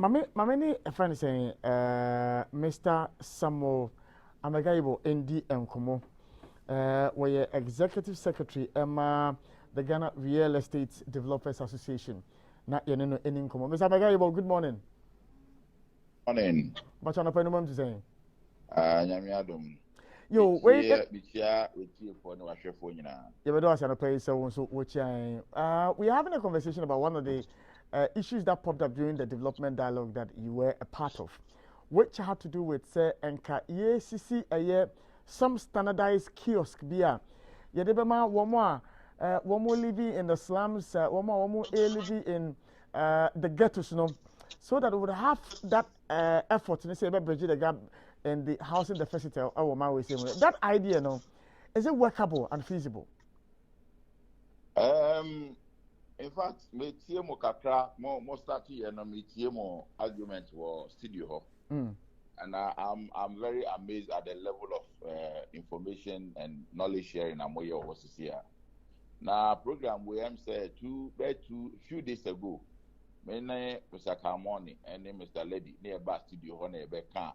Many a friend saying, Mr. Samuel Amegayibor ND Nkomo, where Executive Secretary Emma, the Ghana Real Estate Developers Association. Not Yenino Nkomo. Mr. Amegayibor, good morning. Morning. But on a pen to say, Nyamiadum. Yo, wait. We're having a conversation about one of the issues that popped up during the development dialogue that you were a part of, which had to do with say some standardized kiosk beer. Yedebema womo living in the slums, womo living in the ghettos, so that we would have that effort to say bridge the gap in the housing deficit. That idea, is it workable and feasible? In fact, me tie mo kakra mo start here na me tie mo argument for studio. And I'm very amazed at the level of information and knowledge sharing amoye was here. Na program we am say two few days ago. Me na Mr. Kamoni and Mr. Lady near bar studio ho na ebe kan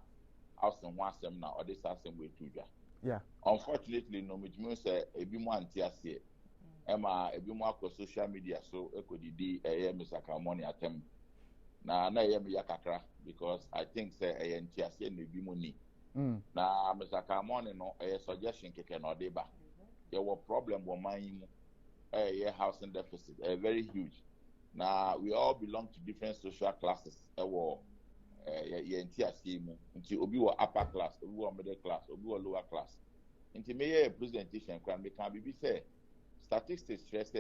house and one sem na or this house we tuja. Yeah. Unfortunately no me say ebi mo anti ase. Emma ebi mo akọ social media so ekodidi Mr. Kamoni atem na me yakakra because I think say nti ase na ebi mo ni na Mr. Kamoni no suggestion keke na odeba there were problem wo man mu housing deficit very huge. Now we all belong to different social classes nti ase mu nti obi wo upper class obi wo middle class obi wo lower class nti me presentation kran me can be say statistics stress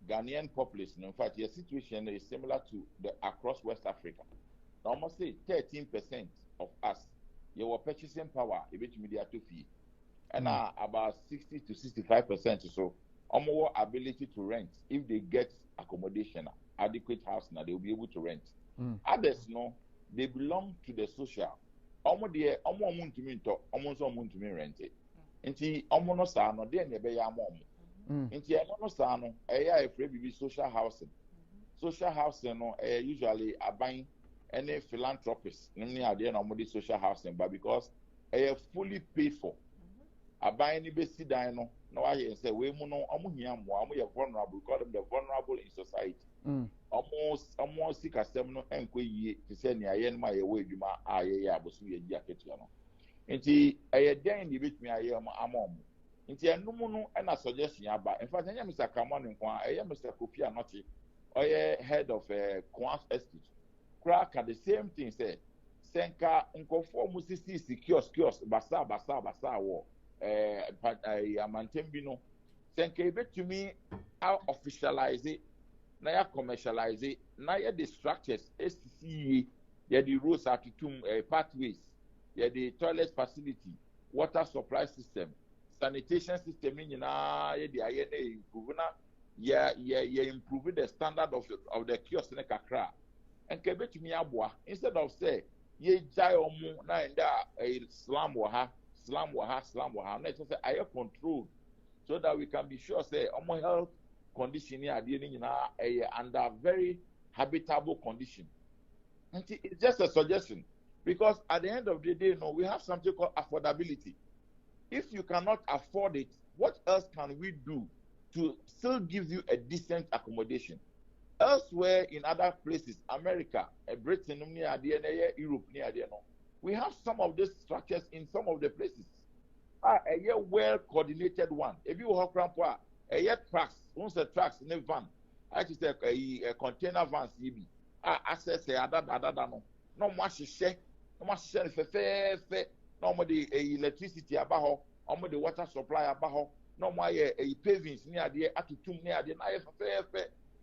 Ghanaian population, in fact, your situation is similar to the across West Africa. Now, almost say 13% of us, your purchasing power, a bit media to fee, and about 60 to 65% or so, more ability to rent if they get accommodation, adequate house, now they will be able to rent. Others, no, they belong to the social. Almost there, almost to me rent it. And see, almost no, they never Inti no sano a free social housing. Social housing no usually buying any philanthropists namely at the end of social housing but because fully paid for. Buying any basic dino no I say we no vulnerable, call them the vulnerable in society. Almost sick as them no enquy to send ya my way you ma abusu ye jacket. Inti den the bit me amom. Inti enumu no na suggestion aba. In fact, Mr. Kamani Nkwa, Mr. Kofi Anoti, head of Kwan Estate. Crack at the same thing say, Senka nkofo musisi kiosk basa wo amantembino. Senka to me how officialize it, na ya commercialize it, na ya the structures SCCA, ya the roads atutum pathways, ya the toilet facility, water supply system. Sanitation system in improving the standard of the kiosk in Kakra. And kebe to me abwa instead of say ye jai omu na enda slam waha. Let's say I control so that we can be sure say omo health condition here under very habitable condition. And it's just a suggestion because at the end of the day, we have something called affordability. If you cannot afford it, what else can we do to still give you a decent accommodation? Elsewhere in other places, America, Britain, Europe, we have some of these structures in some of the places. A well-coordinated one. If you have trucks, once the trucks in a van, actually a container van, access no much share, no more the electricity about how, the water supply about no more a pavings near the atutum near the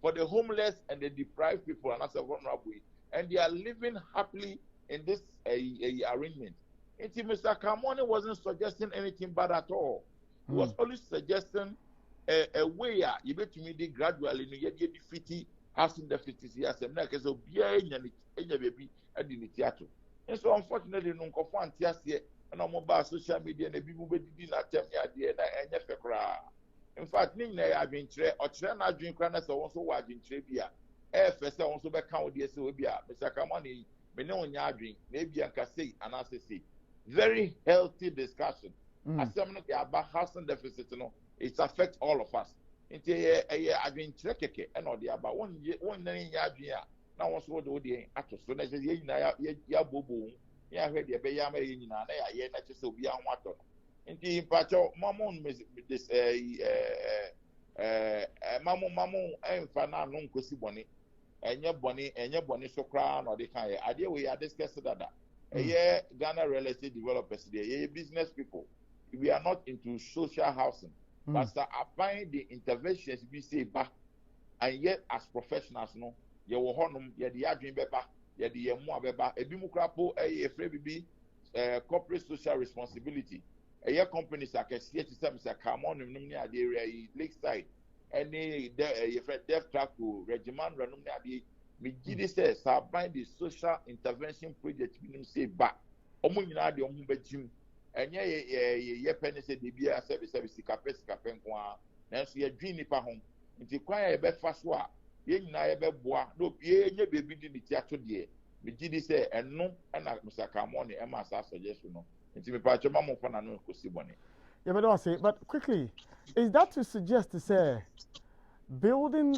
for the homeless and the deprived people and as a vulnerable, and they are living happily in this arrangement. And Mr. Kamoni wasn't suggesting anything bad at all. He was only suggesting a way you bet to me gradually you get defeat housing deficit here some like so be baby and in the theater. And so unfortunately, no confront yes and on mobile social media and the people did not tell me idea and in fact, I've been or China drink runners also watching Trebia. first also be count the so be Mr. Kamani me no nya adwen na bia nka say and say very healthy discussion asem no ya ba housing deficit no it affects all of us nti adwen kire keke e no de aba won nan nya adwen a na won so de odi ato so na say nyina ya bobo ya hwe de be ya ma nyina na ya ye na che so bia ho ato nti pacho mamon this mamu emfa na no nkosi bone enye bone so kra na de kan ye ade we ya discuss dada Ghana real estate developers there business people we are not into social housing but applying the interventions we say back and yet as professionals no ye wo honum ye de adwen beba ye de ye mu abeba ebi mu krapo free bibi corporate social responsibility companies akese ti say Mr. Kamon num ni ade area Lakeside any ye friend dev track to regimen ranum ni ade me gidi say bind the social intervention project bi say ba omo nyina de omo bajim enye ye penny say de bia service sika nko a na so ye dwi nipa ho nti kwa ye be fa so a ye nyina ye be boa no ye nye bebi di ni ti ato de me gidi say eno na Mr. Kamon e ma sa suggestion no nti me pa choma mo fa na no kosi bone. Yeah, but I say, but quickly, is that to suggest to say building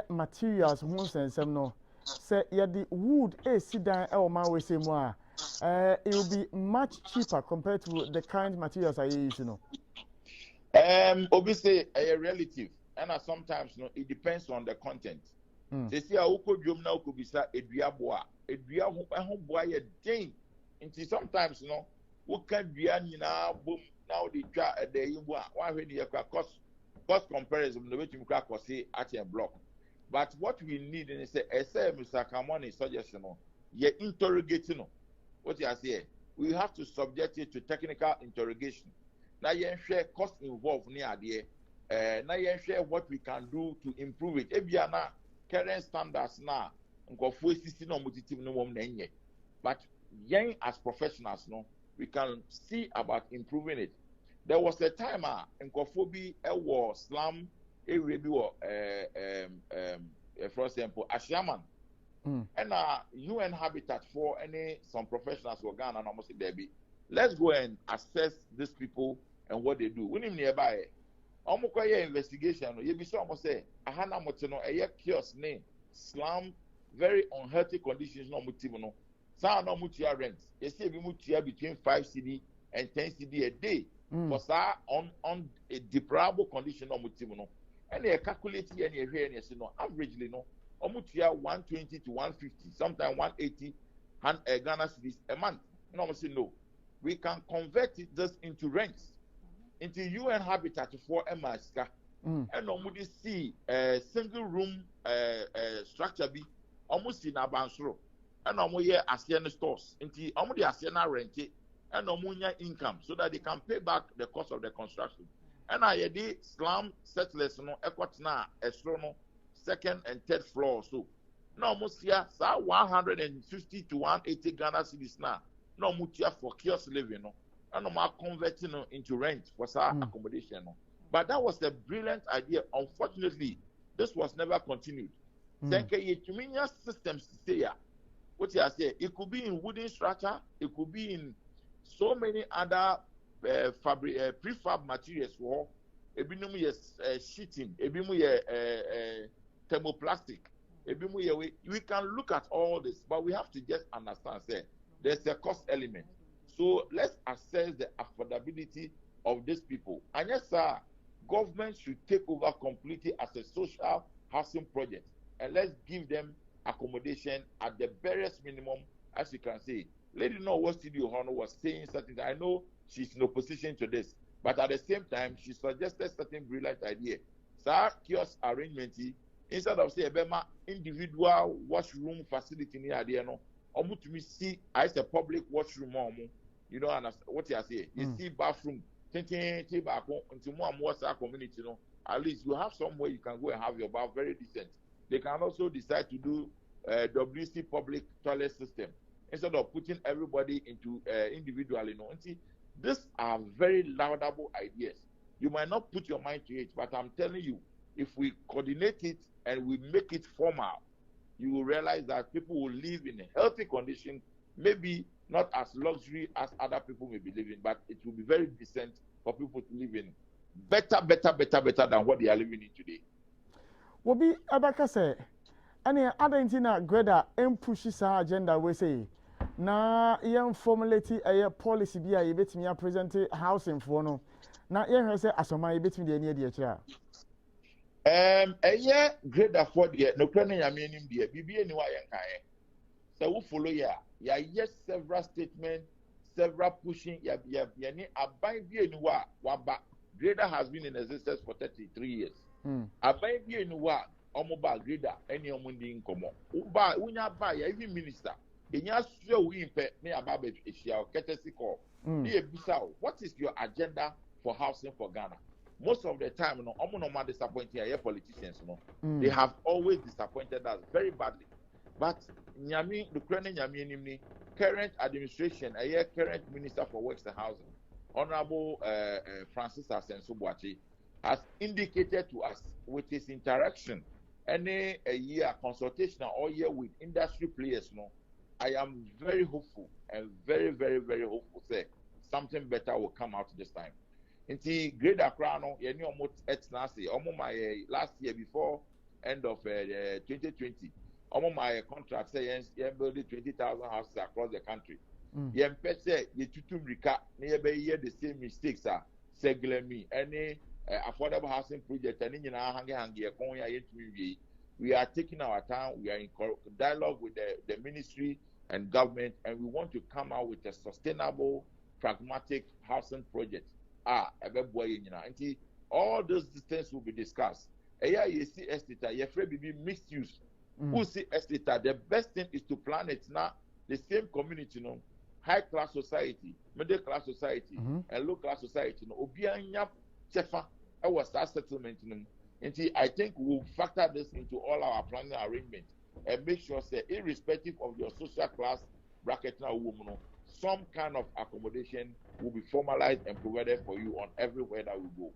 materials once and some no say the wood sit down we say more it will be much cheaper compared to the kind materials I use, you know. Obviously relative and sometimes it depends on the content. They see how could you now could be sa edua ho boa ye den nti sometimes what can be now now the one when you cost comparison the way you crack or say at a block. But what we need is say Mr. Kamoni suggestion ye interrogating what you say we have to subject it to technical interrogation. Now you share cost involved near there now you share what we can do to improve it. Ebiana current standards now but young as professionals we can see about improving it. There was a time in Kofobi was slum area for example Ashaman and UN Habitat for some professionals were Ghana and almost there be let's go and assess these people and what they do. We need nearby almost investigation you be so almost say ahana motino a kiosk name slum very unhealthy conditions no mutimo sa no mutia rent you see be mutia between 5 cedi and 10 cedi a day for sa on a deprived condition no mutimo and they calculate here and here and you know averagely no omutia 120 to 150 sometimes 180 Ghana cedis a month no say no we can convert this into rents into UN Habitat for Emaska and almost see single room structure be almost in Abansro and almost here ASEAN stores into almost the ASEAN rent and almost income so that they can pay back the cost of the construction. And I did slum settlers no equatina estrono second and third floor so no almost here 150 to 180 Ghana cedis now no mutia for kiosk living no and I'm converting into rent for accommodation. But that was a brilliant idea. Unfortunately, this was never continued. Systems say what you say, it could be in wooden structure, it could be in so many other prefab materials for ebinumu sheeting, ebimu thermoplastic, ebimu we can look at all this, but we have to just understand say there's a cost element. So let's assess the affordability of these people. And yes, sir, government should take over completely as a social housing project. And let's give them accommodation at the barest minimum, as you can see. Lady know what Studio Hono was saying certain. I know she's in opposition to this, but at the same time, she suggested certain brilliant idea. Sir, kiosk arrangement, instead of say a individual washroom facility near there, no, to me see as a public washroom, you know what you are saying. You see bathroom, back into more community, you know. At least you have somewhere you can go and have your bath very decent. They can also decide to do WC public toilet system instead of putting everybody into individually. You know. And see, these are very laudable ideas. You might not put your mind to it, but I'm telling you, if we coordinate it and we make it formal, you will realize that people will live in a healthy condition, maybe not as luxury as other people may be living, but it will be very decent for people to live in better than what they are living in today. Wobi abaka say any other na Greda push sa agenda we say na yen formulate a policy bi a yebetimi present housing for no na yen say asoma yebetimi de ani de kira Greda for the no plan yame nim de bibi ani wa yen kan so we follow ya yes several statements, several pushing ya ni aban bi ani wa ba. Greda has been in existence for 33 years. Aban bi ani wa omoba Greda any omundi nkomo uba unya ba ya even minister enya so we impe me aba be ehia courtesy call na ebisa what is your agenda for housing for Ghana? Most of the time no omo no ma disappointing ya politicians no they have always disappointed us very badly, but nyami the current administration current minister for works and housing Honorable Francis Asenso-Boakye has indicated to us with his interaction any a year consultation all year with industry players. No, I am very hopeful and very hopeful. Say something better will come out this time. Inti Greda Crown, you know, almost my last year before end of 2020. Almost my contract says you building 20,000 houses across the country. You say you tutum rika nearby the same mistakes are segler me any affordable housing project and in we are taking our time, we are in dialogue with the ministry and government, and we want to come out with a sustainable, pragmatic housing project. All those things will be discussed. You see estate, you're afraid to be mixed use. Who see estate, the best thing is to plan it now, the same community, you know, high class society, middle class society, and low class society. Obianya chefa, our settlement. I think we'll factor this into all our planning arrangements and make sure that irrespective of your social class bracket now, some kind of accommodation will be formalized and provided for you on everywhere that we go.